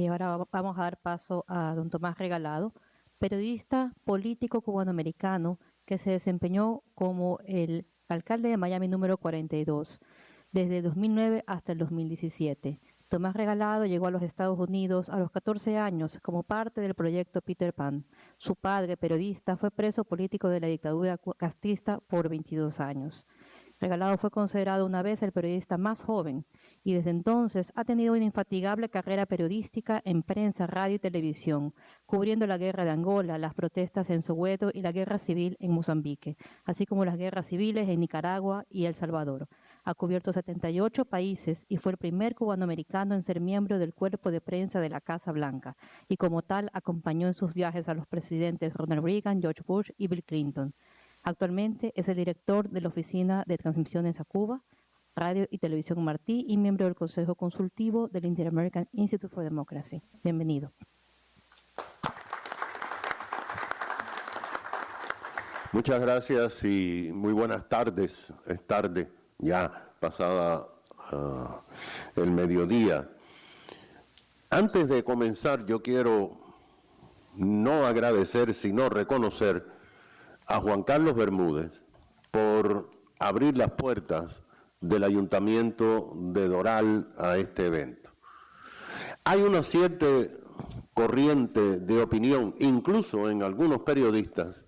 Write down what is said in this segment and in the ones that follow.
Ahora vamos a dar paso a don Tomás Regalado, periodista político cubanoamericano que se desempeñó como el alcalde de Miami número 42 desde el 2009 hasta el 2017. Tomás Regalado llegó a los Estados Unidos a los 14 años como parte del proyecto Peter Pan. Su padre, periodista, fue preso político de la dictadura castrista por 22 años. Regalado fue considerado una vez el periodista más joven y desde entonces ha tenido una infatigable carrera periodística en prensa, radio y televisión, cubriendo la guerra de Angola, las protestas en Soweto y la guerra civil en Mozambique, así como las guerras civiles en Nicaragua y El Salvador. Ha cubierto 78 países y fue el primer cubanoamericano en ser miembro del cuerpo de prensa de la Casa Blanca y como tal acompañó en sus viajes a los presidentes Ronald Reagan, George Bush y Bill Clinton. Actualmente es el director de la Oficina de Transmisiones a Cuba, Radio y Televisión Martí y miembro del Consejo Consultivo del Inter-American Institute for Democracy. Bienvenido. Muchas gracias y muy buenas tardes. Es tarde, ya pasada el mediodía. Antes de comenzar, yo quiero no agradecer, sino reconocer a Juan Carlos Bermúdez por abrir las puertas del Ayuntamiento de Doral a este evento. Hay una cierta corriente de opinión, incluso en algunos periodistas,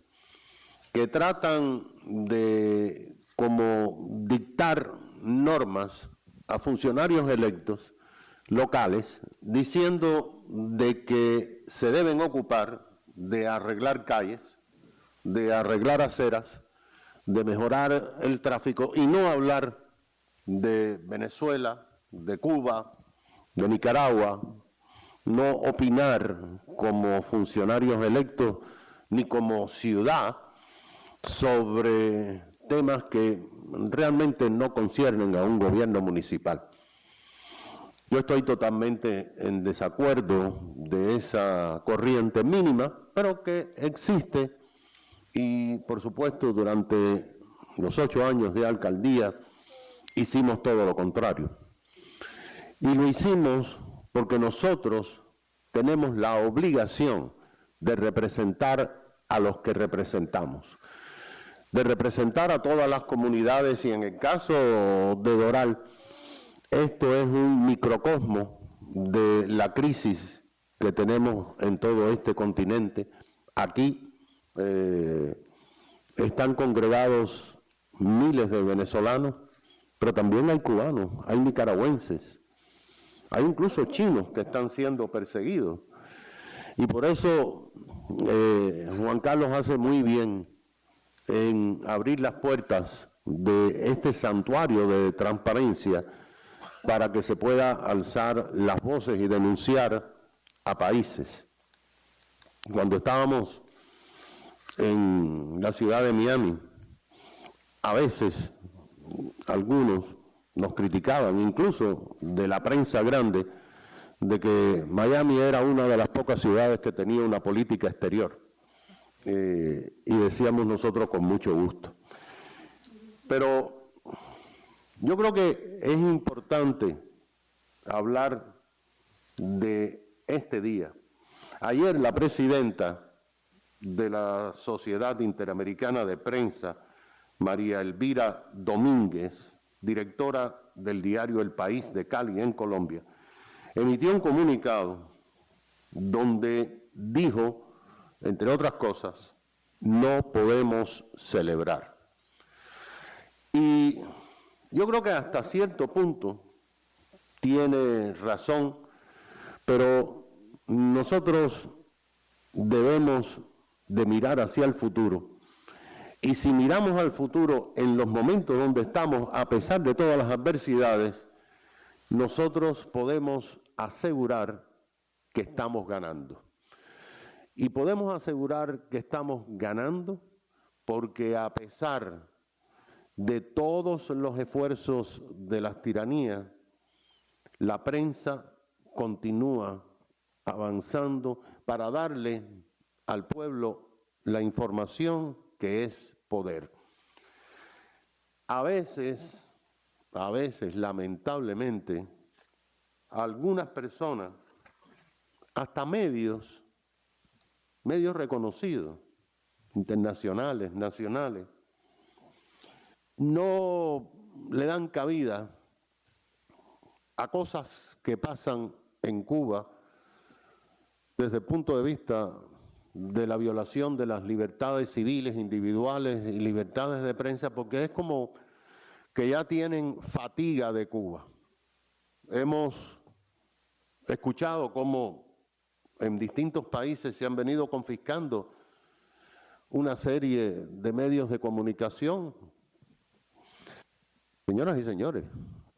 que tratan de como dictar normas a funcionarios electos locales, diciendo de que se deben ocupar de arreglar calles, de arreglar aceras, de mejorar el tráfico y no hablar de Venezuela, de Cuba, de Nicaragua, no opinar como funcionarios electos ni como ciudad sobre temas que realmente no conciernen a un gobierno municipal. Yo estoy totalmente en desacuerdo de esa corriente mínima, pero que existe. Y, por supuesto, durante los 8 años de alcaldía hicimos todo lo contrario. Y lo hicimos porque nosotros tenemos la obligación de representar a los que representamos, de representar a todas las comunidades y en el caso de Doral, esto es un microcosmo de la crisis que tenemos en todo este continente. Aquí están congregados miles de venezolanos, pero también hay cubanos, hay nicaragüenses, hay incluso chinos que están siendo perseguidos. Y por eso Juan Carlos hace muy bien en abrir las puertas de este santuario de transparencia para que se pueda alzar las voces y denunciar a países. Cuando estábamos en la ciudad de Miami, a veces algunos nos criticaban, incluso de la prensa grande, de que Miami era una de las pocas ciudades que tenía una política exterior. Y decíamos nosotros con mucho gusto. Pero yo creo que es importante hablar de este día. Ayer la presidenta de la Sociedad Interamericana de Prensa, María Elvira Domínguez, directora del diario El País de Cali, en Colombia, emitió un comunicado donde dijo, entre otras cosas, no podemos celebrar. Y yo creo que hasta cierto punto tiene razón, pero nosotros debemos de mirar hacia el futuro. Y si miramos al futuro en los momentos donde estamos, a pesar de todas las adversidades, nosotros podemos asegurar que estamos ganando. Y podemos asegurar que estamos ganando porque a pesar de todos los esfuerzos de las tiranías, la prensa continúa avanzando para darle al pueblo la información que es poder. A veces, lamentablemente, algunas personas hasta medios reconocidos, internacionales, nacionales, no le dan cabida a cosas que pasan en Cuba desde el punto de vista de la violación de las libertades civiles, individuales y libertades de prensa, porque es como que ya tienen fatiga de Cuba. Hemos escuchado cómo en distintos países se han venido confiscando una serie de medios de comunicación. Señoras y señores,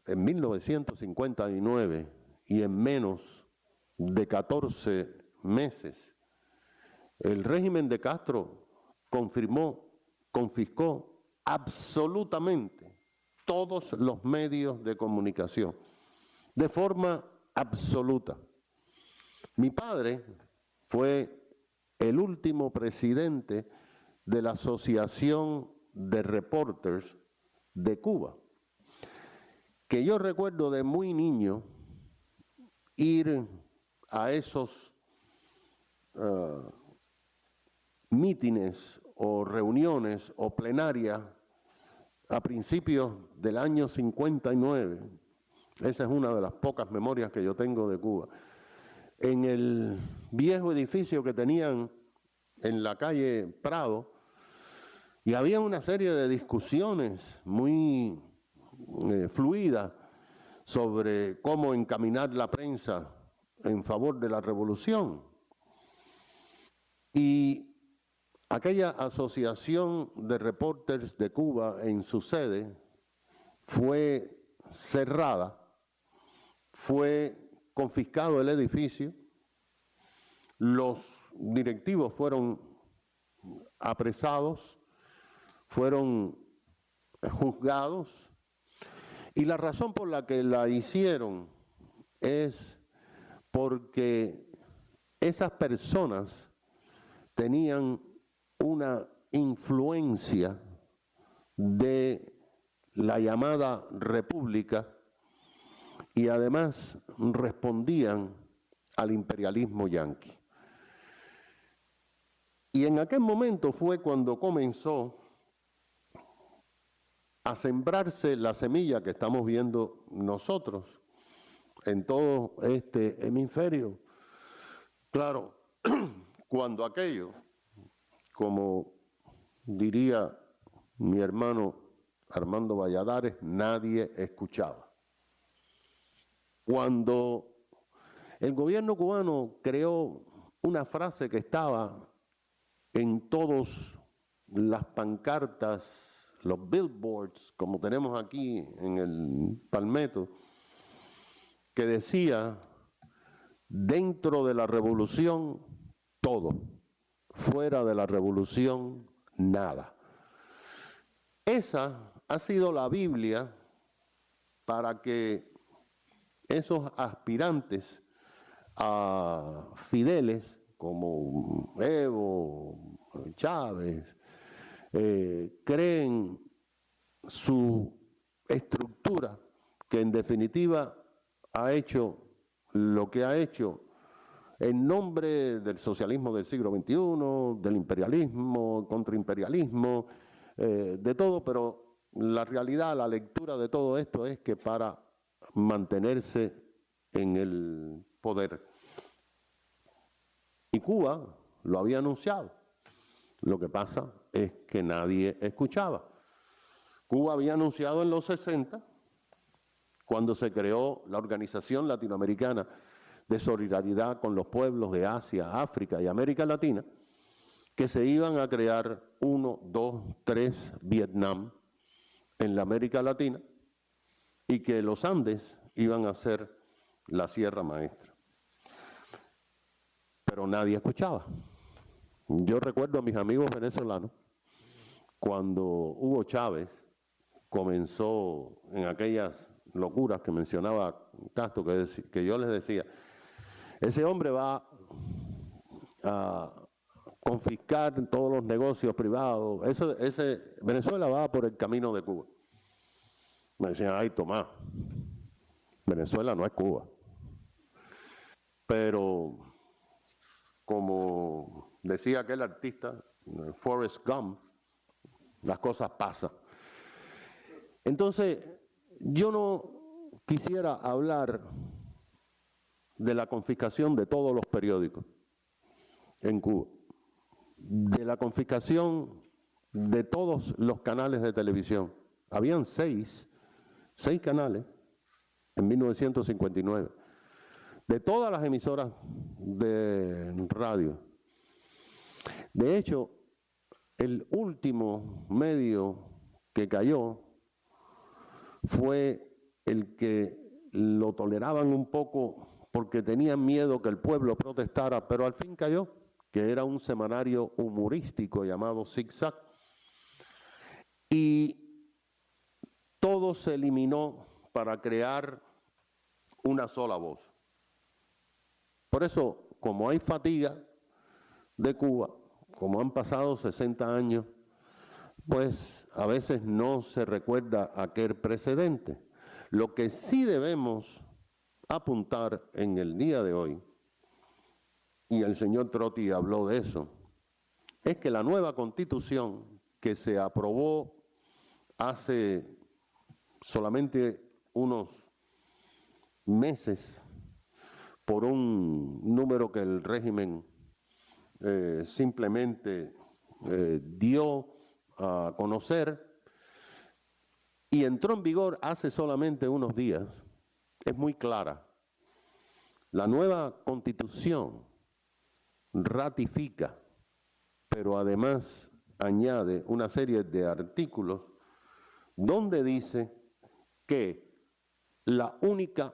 en 1959 y en menos de 14 meses, el régimen de Castro confiscó absolutamente todos los medios de comunicación, de forma absoluta. Mi padre fue el último presidente de la Asociación de Reporters de Cuba, que yo recuerdo de muy niño ir a esos mítines o reuniones o plenarias a principios del año 59. Esa es una de las pocas memorias que yo tengo de Cuba. En el viejo edificio que tenían en la calle Prado, y había una serie de discusiones muy fluidas sobre cómo encaminar la prensa en favor de la revolución. Y aquella asociación de reporters de Cuba en su sede fue cerrada, fue confiscado el edificio, los directivos fueron apresados, fueron juzgados, y la razón por la que la hicieron es porque esas personas tenían una influencia de la llamada República y además respondían al imperialismo yanqui. Y en aquel momento fue cuando comenzó a sembrarse la semilla que estamos viendo nosotros en todo este hemisferio. Claro, cuando aquello, como diría mi hermano Armando Valladares, nadie escuchaba. Cuando el gobierno cubano creó una frase que estaba en todas las pancartas, los billboards, como tenemos aquí en el Palmetto, que decía: dentro de la revolución, todo; fuera de la revolución, nada. Esa ha sido la Biblia para que esos aspirantes a fideles como Evo, Chávez, creen su estructura, que en definitiva ha hecho lo que ha hecho en nombre del socialismo del siglo XXI, del imperialismo, contraimperialismo, de todo, pero la realidad, la lectura de todo esto es que para mantenerse en el poder. Y Cuba lo había anunciado. Lo que pasa es que nadie escuchaba. Cuba había anunciado en los 60, cuando se creó la Organización Latinoamericana de Solidaridad con los Pueblos de Asia, África y América Latina, que se iban a crear 1, 2, 3 Vietnam en la América Latina y que los Andes iban a ser la Sierra Maestra. Pero nadie escuchaba. Yo recuerdo a mis amigos venezolanos, cuando Hugo Chávez comenzó en aquellas locuras que mencionaba Castro, que yo les decía: ese hombre va a confiscar todos los negocios privados, Venezuela va por el camino de Cuba. Me decían: ay, Tomás, Venezuela no es Cuba. Pero como decía aquel artista, Forrest Gump, las cosas pasan. Entonces, yo no quisiera hablar de la confiscación de todos los periódicos en Cuba, de la confiscación de todos los canales de televisión. Habían seis canales en 1959, de todas las emisoras de radio. De hecho, el último medio que cayó fue el que lo toleraban un poco porque tenían miedo que el pueblo protestara, pero al fin cayó, que era un semanario humorístico llamado Zig-Zag. Y todo se eliminó para crear una sola voz. Por eso, como hay fatiga de Cuba, como han pasado 60 años, pues a veces no se recuerda aquel precedente. Lo que sí debemos apuntar en el día de hoy, y el señor Trotti habló de eso, es que la nueva Constitución que se aprobó hace solamente unos meses por un número que el régimen simplemente dio a conocer y entró en vigor hace solamente unos días, es muy clara. La nueva Constitución ratifica, pero además añade una serie de artículos donde dice que la única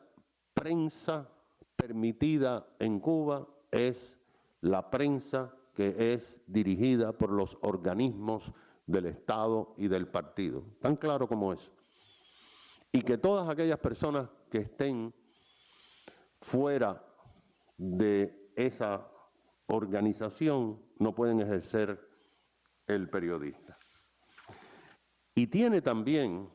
prensa permitida en Cuba es la prensa que es dirigida por los organismos del Estado y del partido. Tan claro como eso. Y que todas aquellas personas que estén fuera de esa organización no pueden ejercer el periodista. Y tiene también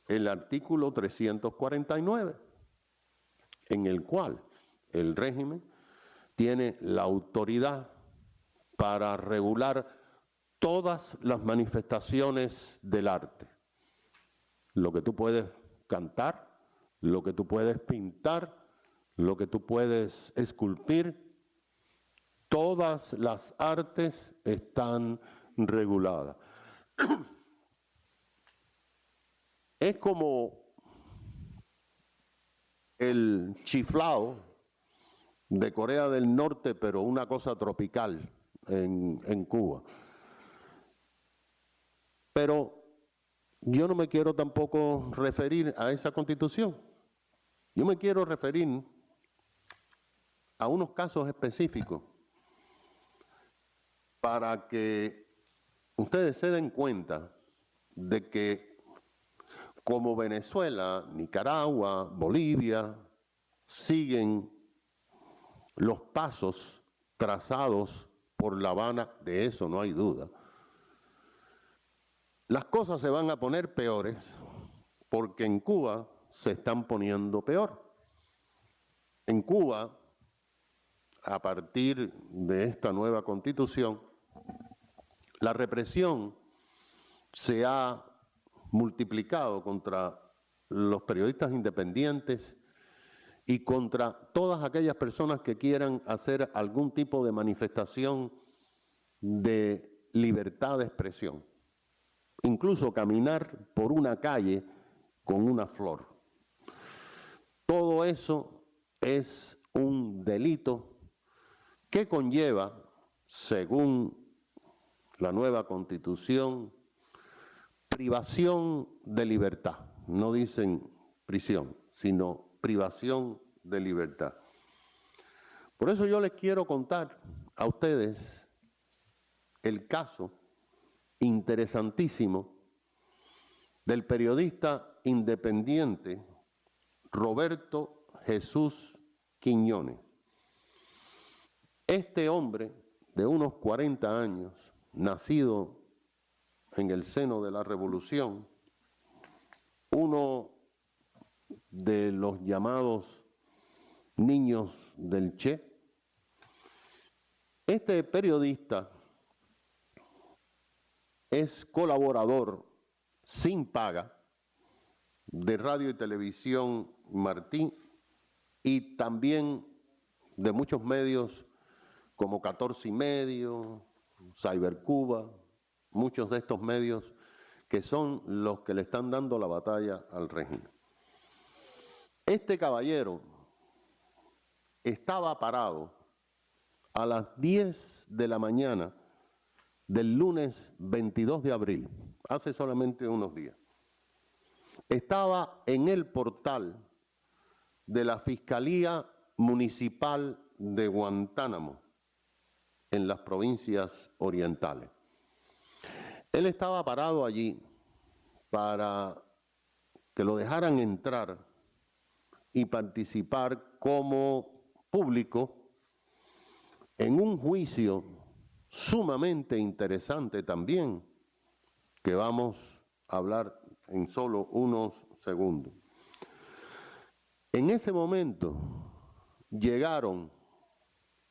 el artículo 349, en el cual el régimen tiene la autoridad para regular todas las manifestaciones del arte. Lo que tú puedes cantar, lo que tú puedes pintar, lo que tú puedes esculpir, todas las artes están reguladas. Es como el chiflao de Corea del Norte, pero una cosa tropical en Cuba. Pero yo no me quiero tampoco referir a esa Constitución. Yo me quiero referir a unos casos específicos para que ustedes se den cuenta de que como Venezuela, Nicaragua, Bolivia, siguen los pasos trazados por La Habana, de eso no hay duda. Las cosas se van a poner peores porque en Cuba se están poniendo peor. En Cuba, a partir de esta nueva Constitución, la represión se ha multiplicado contra los periodistas independientes y contra todas aquellas personas que quieran hacer algún tipo de manifestación de libertad de expresión. Incluso caminar por una calle con una flor. Todo eso es un delito que conlleva, según la nueva Constitución, privación de libertad. No dicen prisión, sino privación de libertad. Por eso yo les quiero contar a ustedes el caso interesantísimo del periodista independiente Roberto Jesús Quiñones. Este hombre de unos 40 años, nacido en el seno de la Revolución, uno de los llamados niños del Che, Este periodista es colaborador sin paga de Radio y Televisión Martí y también de muchos medios como 14 y medio, Cybercuba, muchos de estos medios que son los que le están dando la batalla al régimen. Este caballero estaba parado a las 10 de la mañana del lunes 22 de abril, hace solamente unos días. Estaba en el portal de la Fiscalía Municipal de Guantánamo, en las provincias orientales. Él estaba parado allí para que lo dejaran entrar y participar como público en un juicio sumamente interesante también, que vamos a hablar en solo unos segundos. En ese momento llegaron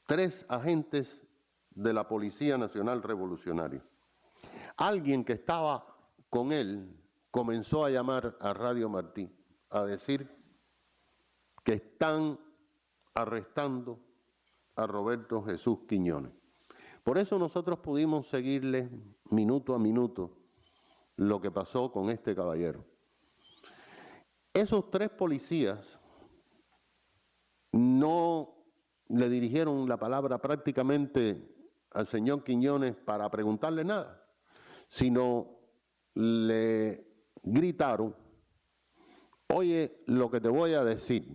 3 agentes de la Policía Nacional Revolucionaria. Alguien que estaba con él comenzó a llamar a Radio Martí a decir que están arrestando a Roberto Jesús Quiñones. Por eso nosotros pudimos seguirle minuto a minuto lo que pasó con este caballero. Esos 3 policías no le dirigieron la palabra prácticamente al señor Quiñones para preguntarle nada, sino le gritaron: oye, lo que te voy a decir,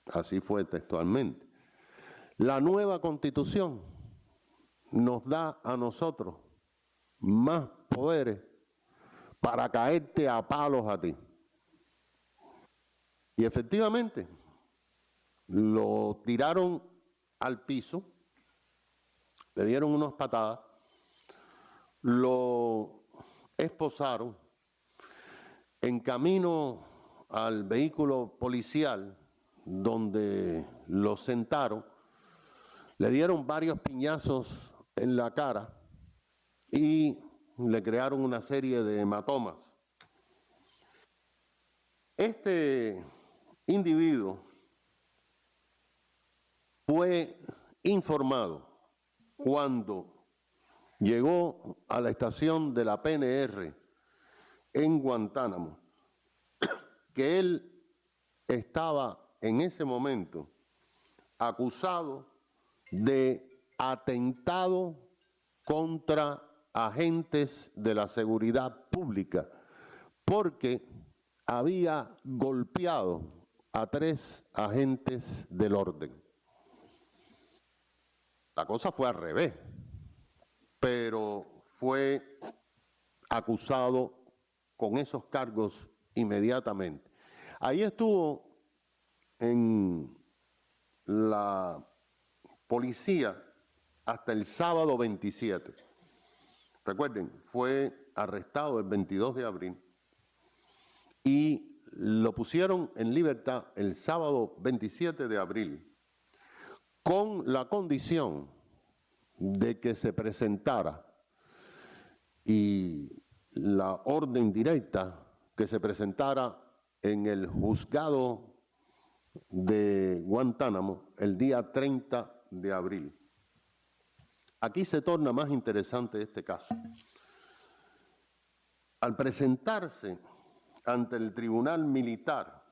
así fue textualmente, la nueva Constitución nos da a nosotros más poderes para caerte a palos a ti. Y efectivamente, lo tiraron al piso, le dieron unas patadas, lo esposaron en camino al vehículo policial donde lo sentaron, le dieron varios piñazos en la cara y le crearon una serie de hematomas. Este individuo fue informado cuando llegó a la estación de la PNR en Guantánamo que él estaba en ese momento acusado de atentado contra agentes de la seguridad pública porque había golpeado a 3 agentes del orden. La cosa fue al revés, pero fue acusado con esos cargos inmediatamente. Ahí estuvo en la policía hasta el sábado 27. Recuerden, fue arrestado el 22 de abril y lo pusieron en libertad el sábado 27 de abril con la condición de que se presentara y la orden directa que se presentara en el juzgado de Guantánamo el día 30 de abril. Aquí se torna más interesante este caso. Al presentarse ante el tribunal militar,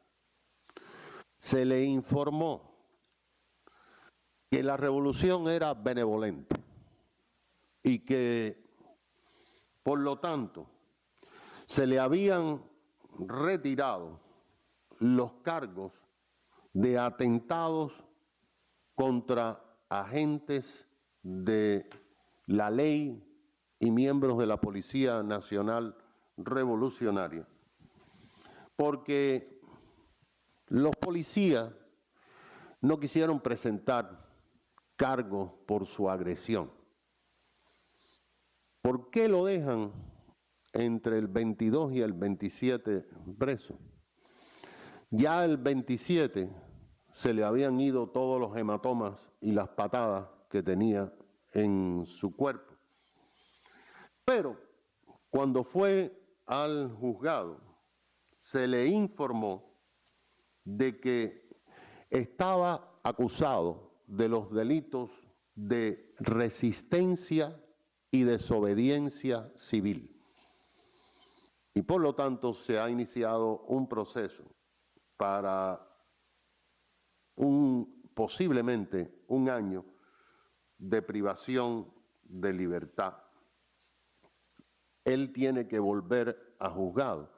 se le informó que la revolución era benevolente y que, por lo tanto, se le habían retirado los cargos de atentados contra agentes de la ley y miembros de la Policía Nacional Revolucionaria, porque los policías no quisieron presentar cargos por su agresión. ¿Por qué lo dejan entre el 22 y el 27 preso? Ya el 27 se le habían ido todos los hematomas y las patadas que tenía en su cuerpo. Pero cuando fue al juzgado, se le informó de que estaba acusado de los delitos de resistencia y desobediencia civil. Y por lo tanto se ha iniciado un proceso para posiblemente un año de privación de libertad. Él tiene que volver a juzgado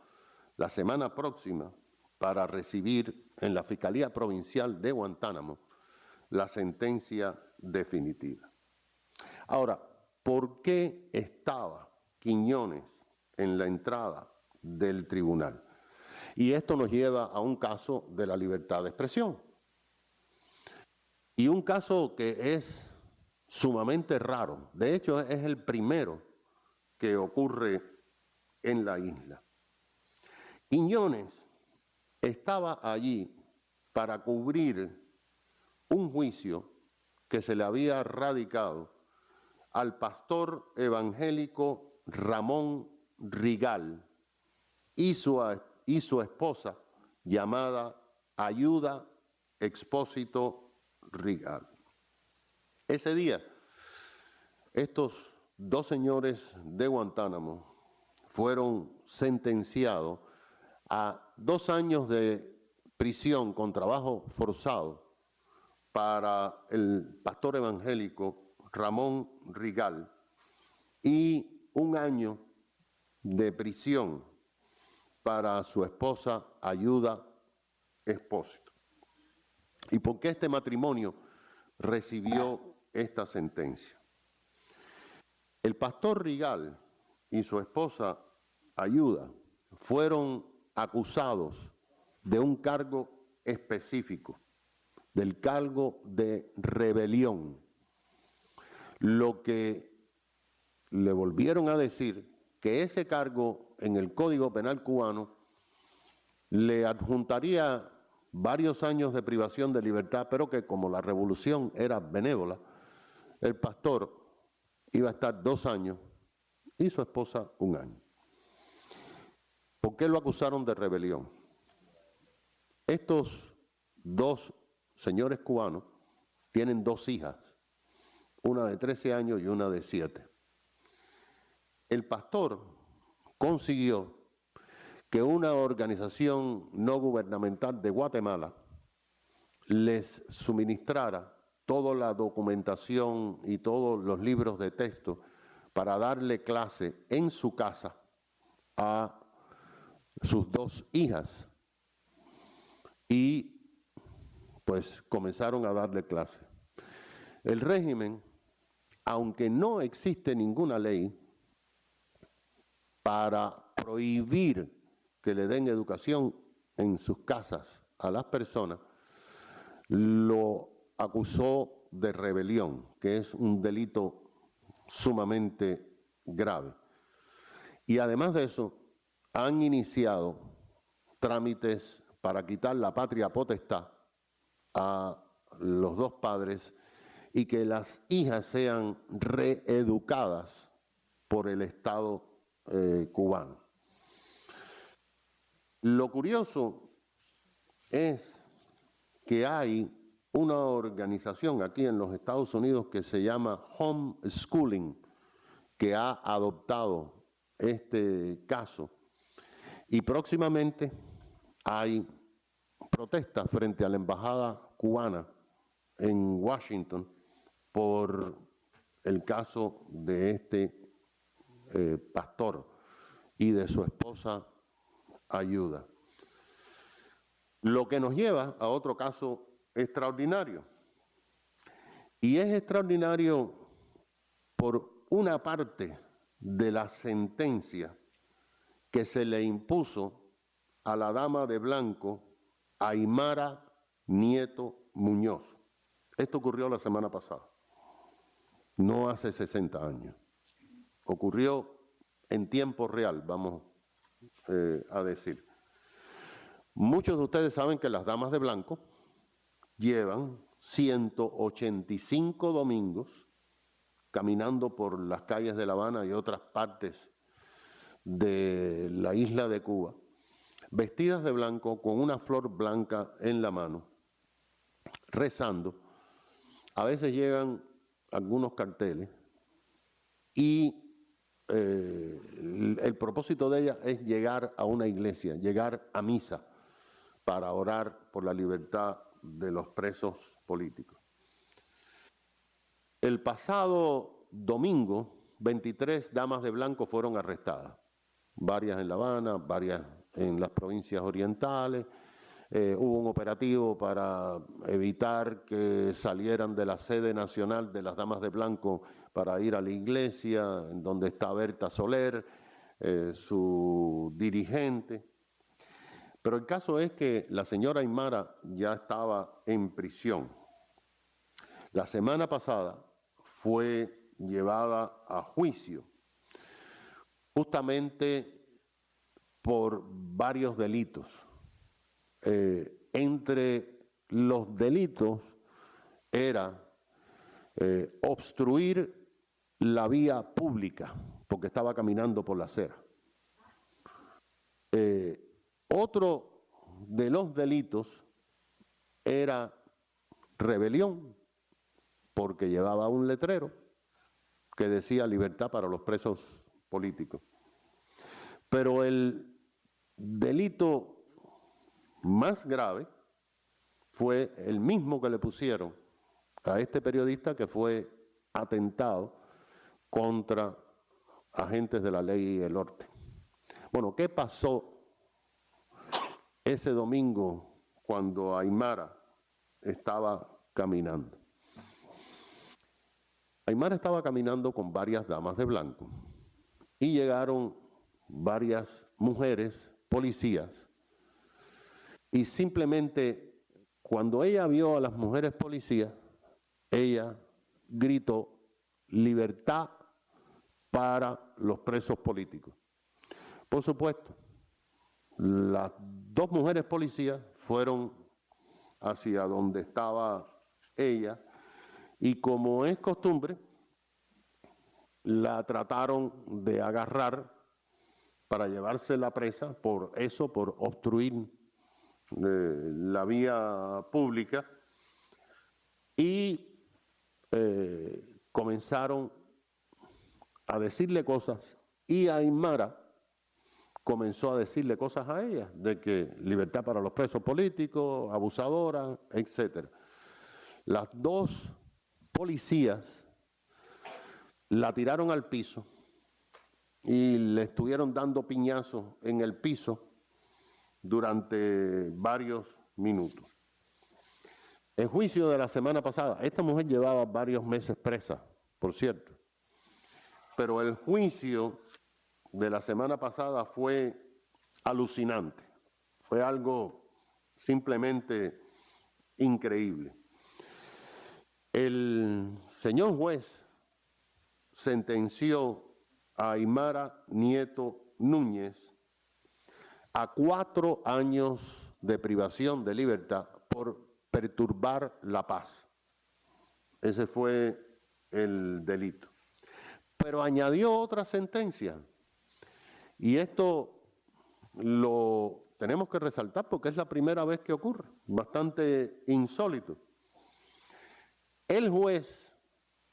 la semana próxima para recibir en la Fiscalía Provincial de Guantánamo la sentencia definitiva. Ahora, ¿por qué estaba Quiñones en la entrada del tribunal? Y esto nos lleva a un caso de la libertad de expresión. Y un caso que es sumamente raro. De hecho, es el primero que ocurre en la isla. Quiñones estaba allí para cubrir un juicio que se le había radicado al pastor evangélico Ramón Rigal y su esposa llamada Ayuda Expósito Rigal. Ese día, estos dos señores de Guantánamo fueron sentenciados a 2 años de prisión con trabajo forzado para el pastor evangélico Ramón Rigal y 1 año de prisión para su esposa Ayuda Expósito. ¿Y por qué este matrimonio recibió esta sentencia? El pastor Rigal y su esposa Ayuda fueron acusados de un cargo específico, del cargo de rebelión. Lo que le volvieron a decir que ese cargo en el Código Penal cubano le adjuntaría varios años de privación de libertad, pero que como la revolución era benévola, el pastor iba a estar 2 años y su esposa 1 año. ¿Por qué lo acusaron de rebelión? Estos 2 señores cubanos tienen 2 hijas, una de 13 años y una de 7. El pastor consiguió que una organización no gubernamental de Guatemala les suministrara toda la documentación y todos los libros de texto para darle clase en su casa a sus 2 hijas. Y pues comenzaron a darle clase. El régimen, aunque no existe ninguna ley para prohibir que le den educación en sus casas a las personas, lo acusó de rebelión, que es un delito sumamente grave. Y además de eso, han iniciado trámites para quitar la patria potestad a los 2 padres y que las hijas sean reeducadas por el Estado cubano. Lo curioso es que hay una organización aquí en los Estados Unidos que se llama Homeschooling, que ha adoptado este caso, y próximamente hay protestas frente a la embajada cubana en Washington por el caso de este pastor y de su esposa Ayuda. Lo que nos lleva a otro caso extraordinario. Y es extraordinario por una parte de la sentencia que se le impuso a la dama de blanco Aymara Nieto Muñoz. Esto ocurrió la semana pasada, no hace 60 años. Ocurrió en tiempo real, vamos a decir. Muchos de ustedes saben que las damas de blanco llevan 185 domingos caminando por las calles de La Habana y otras partes de la isla de Cuba, vestidas de blanco, con una flor blanca en la mano, rezando. A veces llegan algunos carteles y el propósito de ella es llegar a una iglesia, llegar a misa para orar por la libertad de los presos políticos. El pasado domingo, 23 damas de blanco fueron arrestadas, varias en La Habana, varias en las provincias orientales. Hubo un operativo para evitar que salieran de la sede nacional de las damas de blanco para ir a la iglesia, en donde está Berta Soler, su dirigente. Pero el caso es que la señora Aymara ya estaba en prisión. La semana pasada fue llevada a juicio, justamente por varios delitos. Entre los delitos era obstruir la vía pública, porque estaba caminando por la acera. Otro de los delitos era rebelión, porque llevaba un letrero que decía libertad para los presos políticos. Pero el delito más grave fue el mismo que le pusieron a este periodista, que fue atentado contra agentes de la ley y el orden. Bueno, ¿qué pasó ese domingo cuando Aymara estaba caminando? Aymara estaba caminando con varias damas de blanco y llegaron varias mujeres policías. Y simplemente, cuando ella vio a las mujeres policías, ella gritó: libertad para los presos políticos. Por supuesto, las dos mujeres policías fueron hacia donde estaba ella y, como es costumbre, la trataron de agarrar para llevarse la presa por obstruir la vía pública, y comenzaron a decirle cosas, y Aymara comenzó a decirle cosas a ella, de que libertad para los presos políticos, abusadora, etc. Las dos policías la tiraron al piso y le estuvieron dando piñazos en el piso durante varios minutos. El juicio de la semana pasada, esta mujer llevaba varios meses presa, por cierto, pero el juicio de la semana pasada fue alucinante, fue algo simplemente increíble. El señor juez sentenció a Aymara Nieto Núñez a 4 años de privación de libertad por perturbar la paz. Ese fue el delito. Pero añadió otra sentencia, y esto lo tenemos que resaltar porque es la primera vez que ocurre, bastante insólito. El juez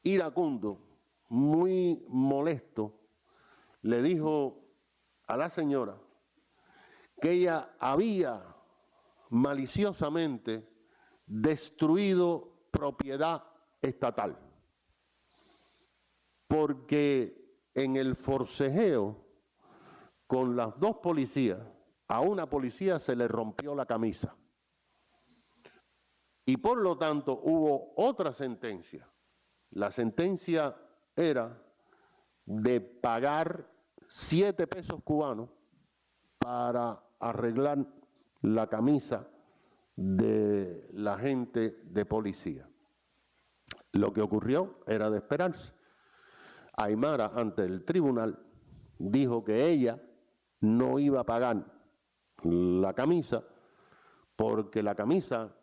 iracundo, muy molesto, le dijo a la señora que ella había maliciosamente destruido propiedad estatal, porque en el forcejeo con las dos policías, a una policía se le rompió la camisa, y por lo tanto hubo otra sentencia. La sentencia era de pagar 7 pesos cubanos para arreglar la camisa de la gente de policía. Lo que ocurrió era de esperarse. Aymara, ante el tribunal, dijo que ella no iba a pagar la camisa porque la camisa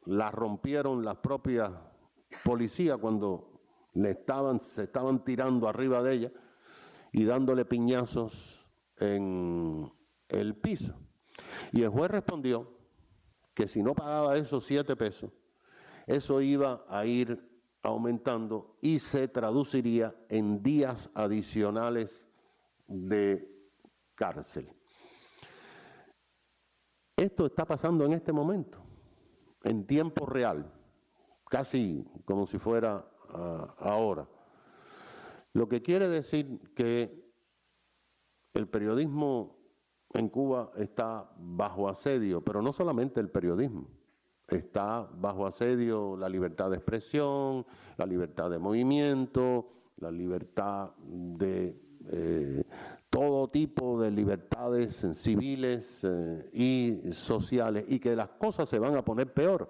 la rompieron las propias policías cuando se estaban tirando arriba de ella y dándole piñazos en el piso. Y el juez respondió que si no pagaba esos 7 pesos, eso iba a ir aumentando y se traduciría en días adicionales de cárcel. Esto está pasando en este momento, en tiempo real, casi como si fuera ahora. Lo que quiere decir que el periodismo en Cuba está bajo asedio, pero no solamente el periodismo. Está bajo asedio la libertad de expresión, la libertad de movimiento, la libertad de todo tipo de libertades civiles y sociales, y que las cosas se van a poner peor,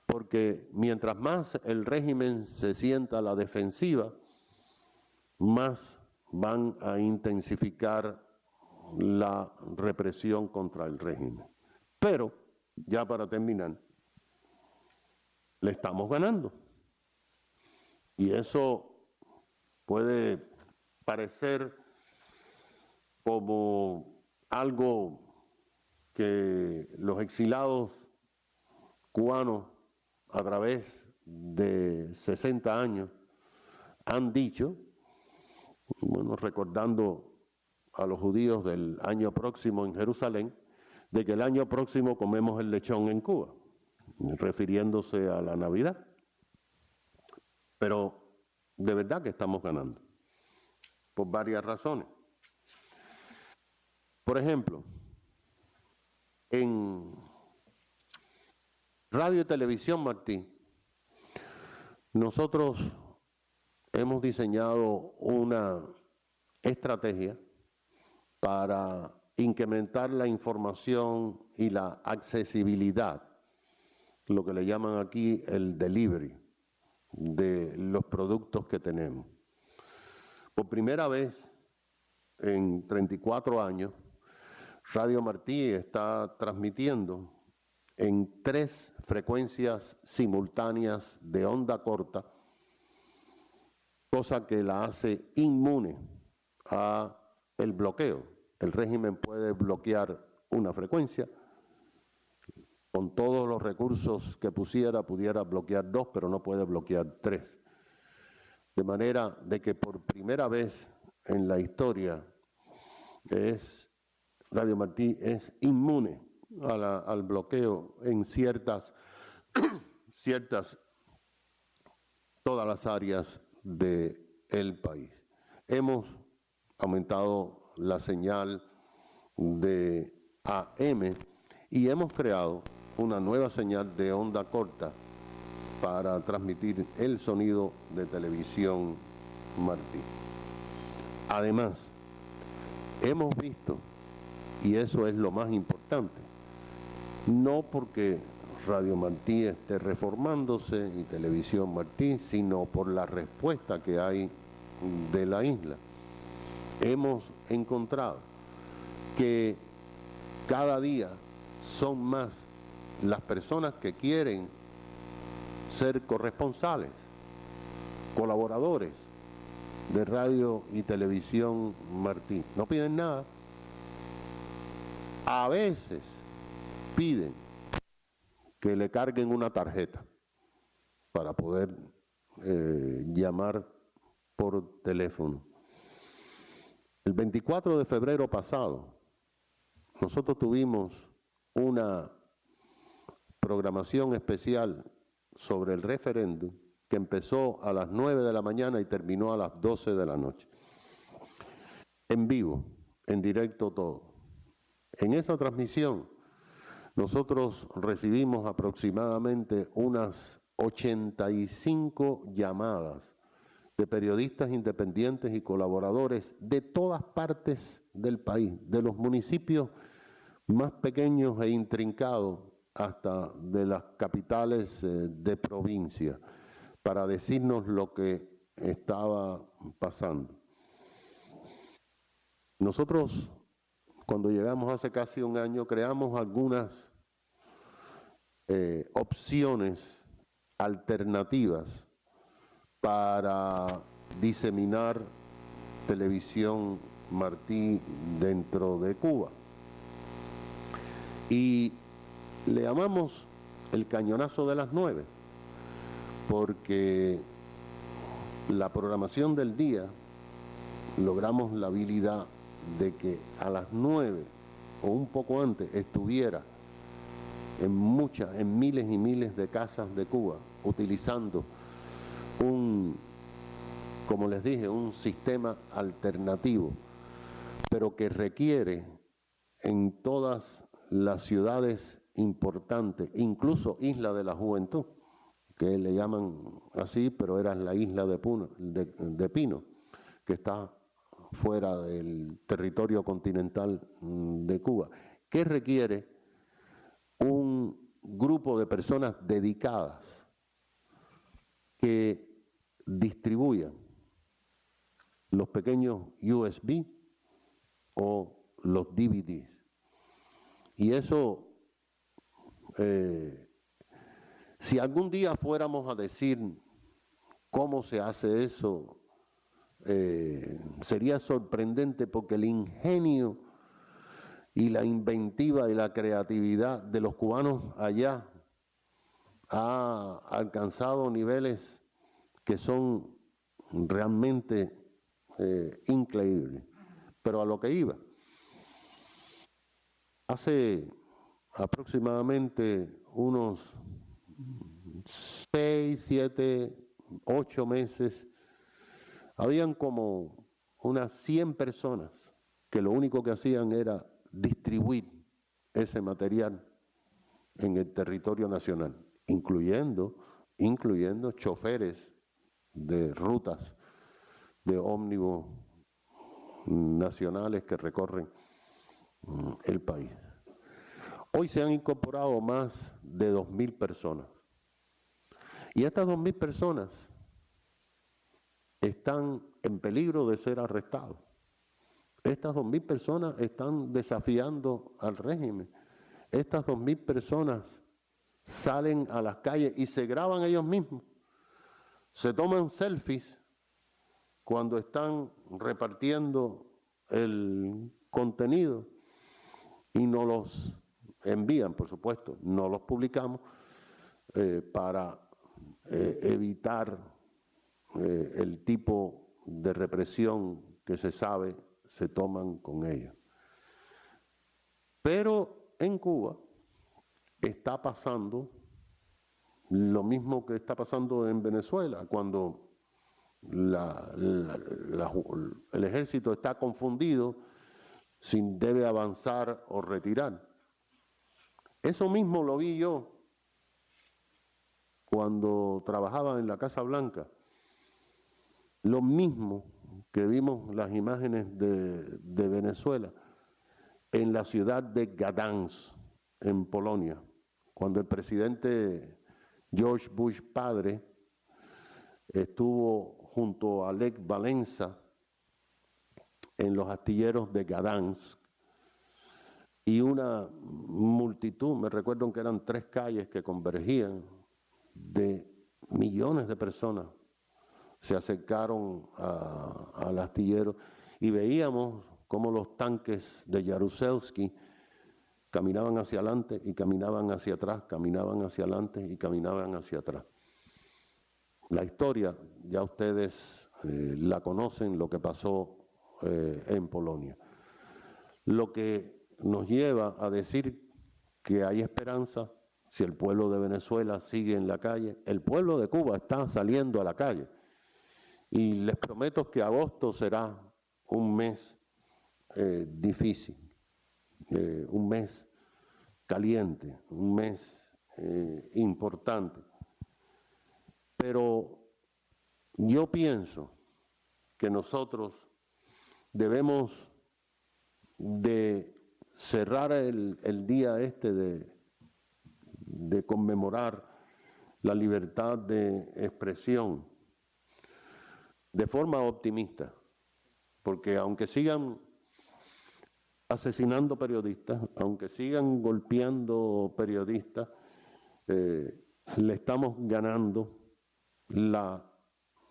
porque mientras más el régimen se sienta a la defensiva, más van a intensificar la represión contra el régimen. Pero, ya para terminar, le estamos ganando. Y eso puede parecer como algo que los exilados cubanos a través de 60 años han dicho, bueno, recordando a los judíos del año próximo en Jerusalén, de que el año próximo comemos el lechón en Cuba, refiriéndose a la Navidad. Pero de verdad que estamos ganando, por varias razones. Por ejemplo, en Radio y Televisión Martí, nosotros hemos diseñado una estrategia para incrementar la información y la accesibilidad, lo que le llaman aquí el delivery de los productos que tenemos. Por primera vez en 34 años, Radio Martí está transmitiendo en 3 frecuencias simultáneas de onda corta, cosa que la hace inmune a el bloqueo. El régimen puede bloquear una frecuencia, con todos los recursos que pudiera bloquear 2, pero no puede bloquear 3. De manera de que por primera vez en la historia Radio Martí es inmune al bloqueo en ciertas, todas las áreas del país. Hemos aumentado la señal de AM y hemos creado una nueva señal de onda corta para transmitir el sonido de Televisión Martí. Además, hemos visto, y eso es lo más importante, no porque Radio Martí esté reformándose y Televisión Martí, sino por la respuesta que hay de la isla. Hemos encontrado que cada día son más las personas que quieren ser corresponsales, colaboradores de Radio y Televisión Martí. No piden nada. A veces piden que le carguen una tarjeta para poder llamar por teléfono. El 24 de febrero pasado, nosotros tuvimos una programación especial sobre el referéndum que empezó a las 9 de la mañana y terminó a las 12 de la noche. En vivo, en directo todo. En esa transmisión, nosotros recibimos aproximadamente unas 85 llamadas de periodistas independientes y colaboradores de todas partes del país, de los municipios más pequeños e intrincados hasta de las capitales de provincia, para decirnos lo que estaba pasando. Nosotros, cuando llegamos hace casi un año, creamos algunas opciones alternativas para diseminar televisión Martí dentro de Cuba. Y le llamamos el cañonazo de las 9, porque la programación del día logramos la habilidad de que a las 9 o un poco antes estuviera en miles y miles de casas de Cuba, utilizando como les dije, un sistema alternativo, pero que requiere en todas las ciudades importantes, incluso Isla de la Juventud, que le llaman así, pero era la isla de Pino, que está fuera del territorio continental de Cuba, que requiere un grupo de personas dedicadas que distribuyan los pequeños USB o los DVDs. Y eso, si algún día fuéramos a decir cómo se hace eso, sería sorprendente, porque el ingenio y la inventiva y la creatividad de los cubanos allá ha alcanzado niveles que son realmente increíbles. Pero a lo que iba, hace aproximadamente unos 6, 7, 8 meses, habían como unas 100 personas que lo único que hacían era distribuir ese material en el territorio nacional, incluyendo choferes de rutas de ómnibus nacionales que recorren el país. Hoy se han incorporado más de 2.000 personas. Y estas 2.000 personas están en peligro de ser arrestados. Estas 2.000 personas están desafiando al régimen. Estas 2.000 personas salen a las calles y se graban ellos mismos. Se toman selfies cuando están repartiendo el contenido y nos los envían, por supuesto, no los publicamos para evitar el tipo de represión que se sabe se toman con ellos. Pero en Cuba está pasando lo mismo que está pasando en Venezuela, cuando el ejército está confundido si debe avanzar o retirar. Eso mismo lo vi yo cuando trabajaba en la Casa Blanca. Lo mismo que vimos las imágenes de Venezuela en la ciudad de Gdansk, en Polonia, cuando el presidente George Bush padre estuvo junto a Lech Walesa en los astilleros de Gdansk, y una multitud, me recuerdo que eran 3 calles que convergían, de millones de personas se acercaron al astillero, y veíamos cómo los tanques de Jaruzelski caminaban hacia adelante y caminaban hacia atrás, caminaban hacia adelante y caminaban hacia atrás. La historia ya ustedes la conocen, lo que pasó en Polonia. Lo que nos lleva a decir que hay esperanza si el pueblo de Venezuela sigue en la calle. El pueblo de Cuba está saliendo a la calle. Y les prometo que agosto será un mes difícil, un mes caliente, un mes importante. Pero yo pienso que nosotros debemos de cerrar el día de conmemorar la libertad de expresión de forma optimista, porque aunque sigan asesinando periodistas, aunque sigan golpeando periodistas, le estamos ganando la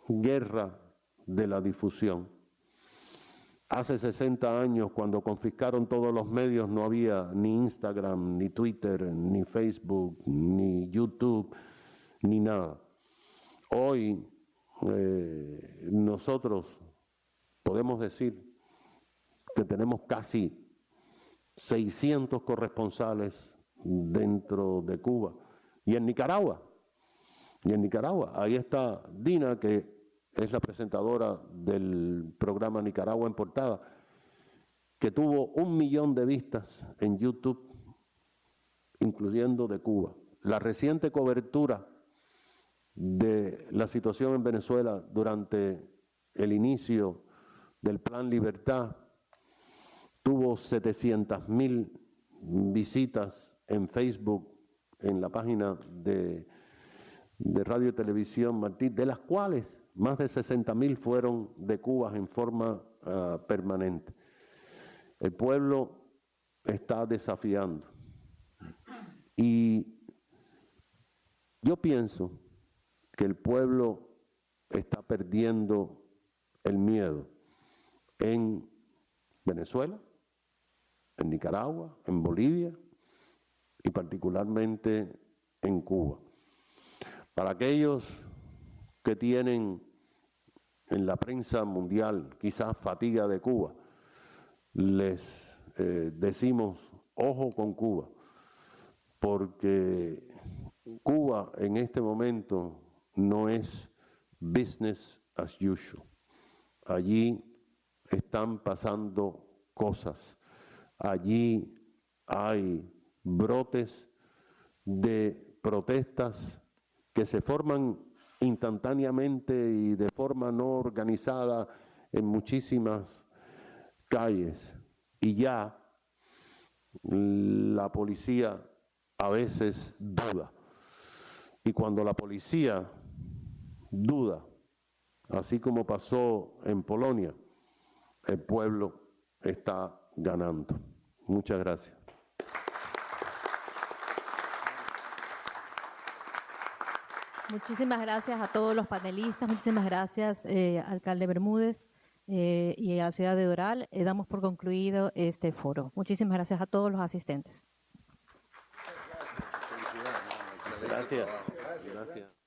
guerra de la difusión. Hace 60 años, cuando confiscaron todos los medios, no había ni Instagram, ni Twitter, ni Facebook, ni YouTube, ni nada. Hoy nosotros podemos decir que tenemos casi 600 corresponsales dentro de Cuba y en Nicaragua. Ahí está Dina, que es la presentadora del programa Nicaragua en Portada, que tuvo 1 millón de vistas en YouTube, incluyendo de Cuba. La reciente cobertura de la situación en Venezuela durante el inicio del Plan Libertad tuvo 700.000 visitas en Facebook, en la página de Radio y Televisión Martí, de las cuales más de 60.000 fueron de Cuba en forma permanente. El pueblo está desafiando. Y yo pienso que el pueblo está perdiendo el miedo en Venezuela, en Nicaragua, en Bolivia y particularmente en Cuba. Para aquellos que tienen en la prensa mundial quizás fatiga de Cuba, les decimos ojo con Cuba, porque Cuba en este momento no es business as usual. Allí están pasando cosas. Allí hay brotes de protestas que se forman instantáneamente y de forma no organizada en muchísimas calles. Y ya la policía a veces duda. Y cuando la policía duda, así como pasó en Polonia, el pueblo está ganando. Muchas gracias. Muchísimas gracias a todos los panelistas, muchísimas gracias, alcalde Bermúdez y a la ciudad de Doral. Damos por concluido este foro. Muchísimas gracias a todos los asistentes. Gracias. Gracias.